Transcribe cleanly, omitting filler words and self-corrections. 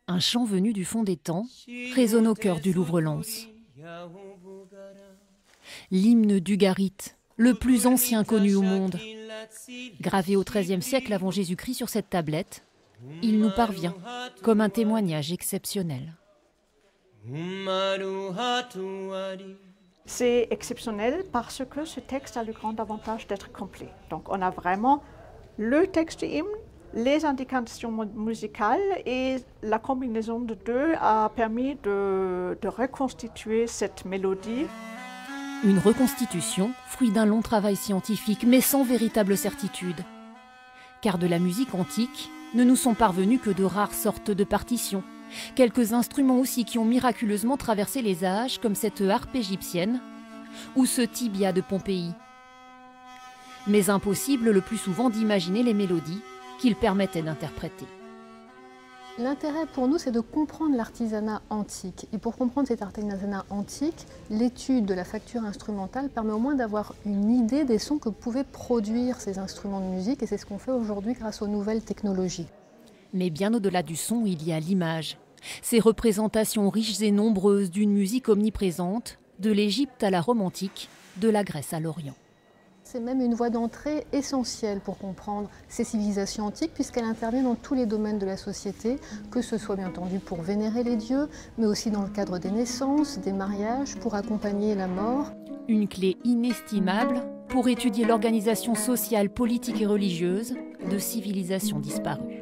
Un chant venu du fond des temps résonne au cœur du Louvre-Lens. L'hymne d'Ugarit, le plus ancien connu au monde. Gravé au XIIIe siècle avant Jésus-Christ sur cette tablette, il nous parvient comme un témoignage exceptionnel. C'est exceptionnel parce que ce texte a le grand avantage d'être complet. Donc on a vraiment le texte du hymne, les indications musicales et la combinaison de deux a permis de reconstituer cette mélodie. Une reconstitution, fruit d'un long travail scientifique, mais sans véritable certitude. Car de la musique antique ne nous sont parvenus que de rares sortes de partitions. Quelques instruments aussi qui ont miraculeusement traversé les âges, comme cette harpe égyptienne ou ce tibia de Pompéi. Mais impossible le plus souvent d'imaginer les mélodies qu'ils permettaient d'interpréter. L'intérêt pour nous, c'est de comprendre l'artisanat antique. Et pour comprendre cet artisanat antique, l'étude de la facture instrumentale permet au moins d'avoir une idée des sons que pouvaient produire ces instruments de musique. Et c'est ce qu'on fait aujourd'hui grâce aux nouvelles technologies. Mais bien au-delà du son, il y a l'image. Ces représentations riches et nombreuses d'une musique omniprésente, de l'Égypte à la Rome antique, de la Grèce à l'Orient. C'est même une voie d'entrée essentielle pour comprendre ces civilisations antiques puisqu'elle intervient dans tous les domaines de la société, que ce soit bien entendu pour vénérer les dieux, mais aussi dans le cadre des naissances, des mariages, pour accompagner la mort. Une clé inestimable pour étudier l'organisation sociale, politique et religieuse de civilisations disparues.